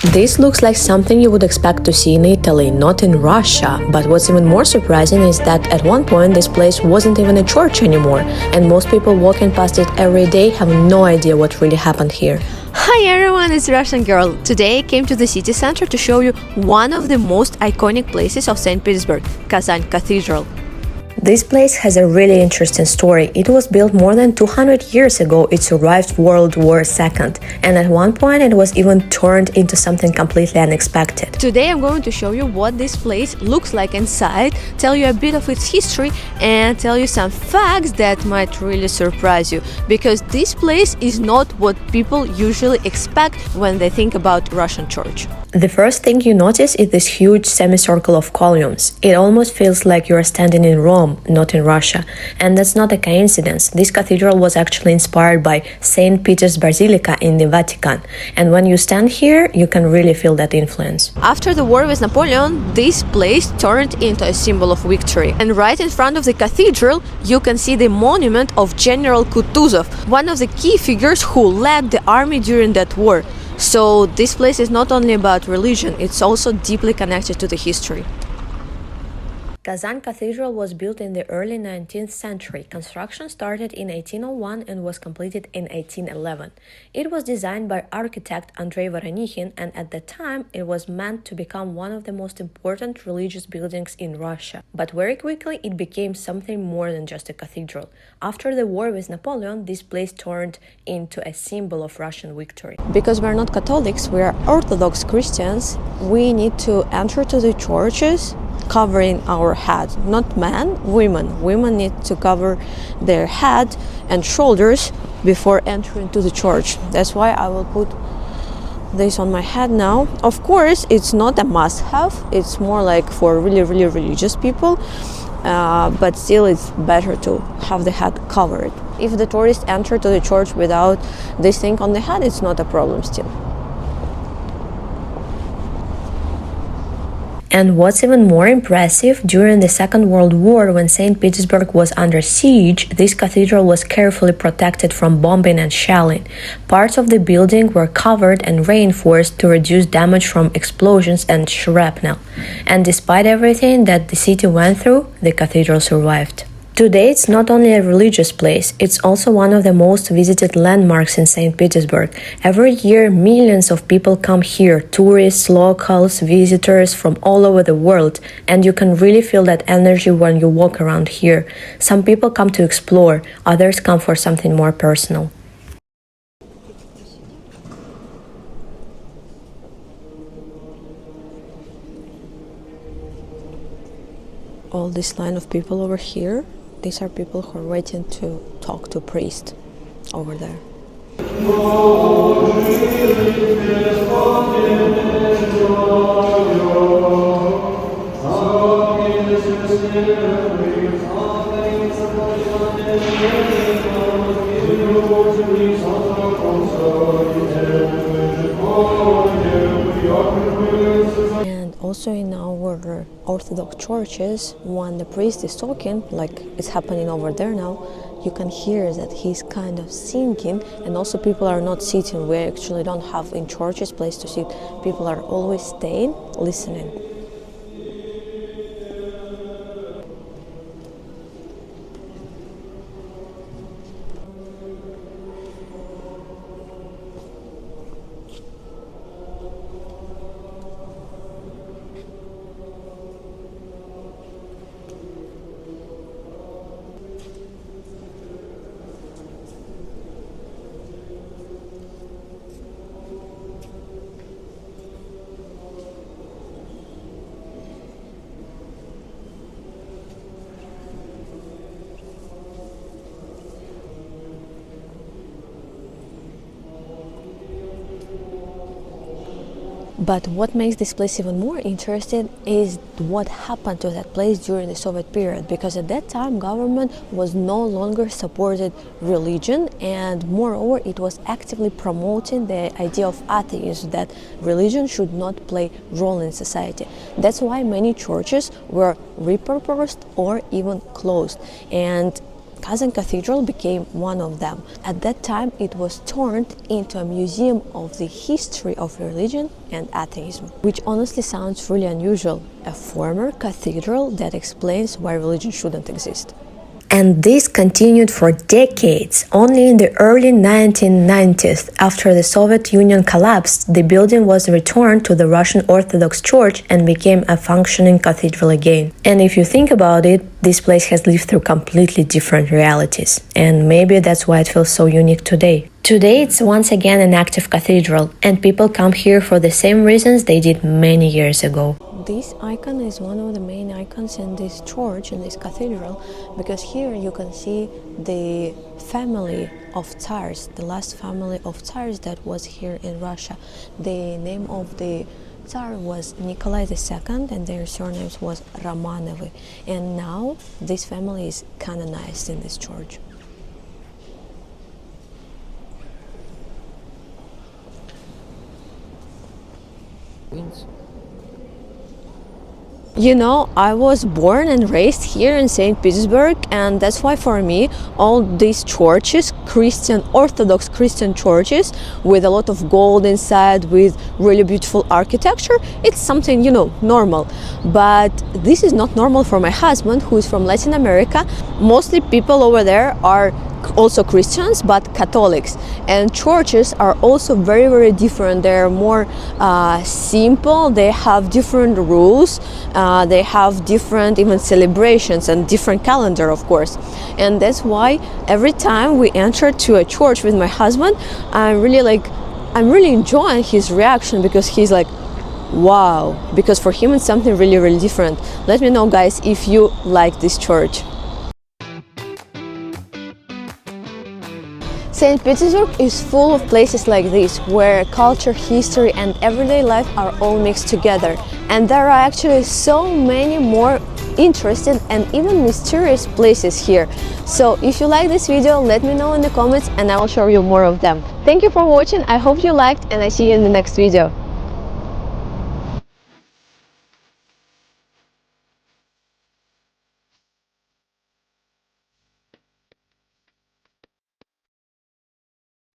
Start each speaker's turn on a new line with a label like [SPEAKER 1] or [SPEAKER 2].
[SPEAKER 1] This looks like something you would expect to see in Italy, not in Russia. But what's even more surprising is that at one point this place wasn't even a church anymore, and most people walking past it every day have no idea what really happened here.
[SPEAKER 2] Hi everyone, it's Russian Girl. Today I came to the city center to show you one of the most iconic places of Saint Petersburg, Kazan Cathedral.
[SPEAKER 1] This place has a really interesting story. It was built more than 200 years ago. It survived World War II, and at one point it was even turned into something completely unexpected.
[SPEAKER 2] Today I'm going to show you what this place looks like inside, tell you a bit of its history, and tell you some facts that might really surprise you, because this place is not what people usually expect when they think about Russian church.
[SPEAKER 1] The first thing you notice is this huge semicircle of columns. It almost feels like you are standing in Rome, not in Russia. And that's not a coincidence. This cathedral was actually inspired by Saint Peter's Basilica in the Vatican. And when you stand here, you can really feel that influence.
[SPEAKER 2] After the war with Napoleon, this place turned into a symbol of victory. And right in front of the cathedral, you can see the monument of General Kutuzov, one of the key figures who led the army during that war. So this place is not only about religion, it's also deeply connected to the history.
[SPEAKER 1] Kazan Cathedral was built in the early 19th century. Construction started in 1801 and was completed in 1811. It was designed by architect Andrei Voronichin, and at the time it was meant to become one of the most important religious buildings in Russia. But very quickly it became something more than just a cathedral. After the war with Napoleon, this place turned into a symbol of Russian victory.
[SPEAKER 2] Because we're not Catholics, we are Orthodox Christians, we need to enter to the churches covering our head, not men, women. Women need to cover their head and shoulders before entering to the church. That's why I will put this on my head now. Of course, it's not a must-have. It's more like for really religious people, but still it's better to have the head covered. If the tourists enter to the church without this thing on the head, it's not a problem still.
[SPEAKER 1] And what's even more impressive, during the Second World War, when Saint Petersburg was under siege, this cathedral was carefully protected from bombing and shelling. Parts of the building were covered and reinforced to reduce damage from explosions and shrapnel. And despite everything that the city went through, the cathedral survived. Today, it's not only a religious place, it's also one of the most visited landmarks in St. Petersburg. Every year, millions of people come here, tourists, locals, visitors from all over the world, and you can really feel that energy when you walk around here. Some people come to explore, others come for something more personal.
[SPEAKER 2] All this line of people over here, these are people who are waiting to talk to a priest over there. And also in our Orthodox churches, when the priest is talking, like it's happening over there now, you can hear that he's kind of singing, and also people are not sitting. We actually don't have in churches place to sit. People are always staying, listening. But what makes this place even more interesting is what happened to that place during the Soviet period, because at that time government was no longer supported religion, and moreover it was actively promoting the idea of atheism, that religion should not play role in society. That's why many churches were repurposed or even closed. And Kazan Cathedral became one of them. At that time, it was turned into a museum of the history of religion and atheism, which honestly sounds really unusual. A former cathedral that explains why religion shouldn't exist.
[SPEAKER 1] And this continued for decades. Only in the early 1990s, after the Soviet Union collapsed, the building was returned to the Russian Orthodox Church and became a functioning cathedral again. And if you think about it, this place has lived through completely different realities. And maybe that's why it feels so unique today. Today, it's once again an active cathedral, and people come here for the same reasons they did many years ago.
[SPEAKER 2] This icon is one of the main icons in this church, in this cathedral, because here you can see the family of Tsars, the last family of Tsars that was here in Russia. The name of the Tsar was Nikolai II, and their surnames was Romanovy. And now this family is canonized in this church. You know, I was born and raised here in Saint Petersburg, and that's why for me all these churches, Christian, Orthodox Christian churches with a lot of gold inside, with really beautiful architecture, it's something, you know, normal. But this is not normal for my husband, who is from Latin America. Mostly people over there are also Christians, but Catholics, and churches are also very, very different. They're more simple, they have different rules, they have different even celebrations and different calendar, of course. And that's why every time we enter to a church with my husband, I'm really enjoying his reaction, because he's like, wow, because for him it's something really, really different. Let me know, guys, if you like this church. Saint Petersburg is full of places like this, where culture, history and everyday life are all mixed together. And there are actually so many more interesting and even mysterious places here. So if you like this video, let me know in the comments and I will show you more of them. Thank you for watching, I hope you liked, and I see you in the next video.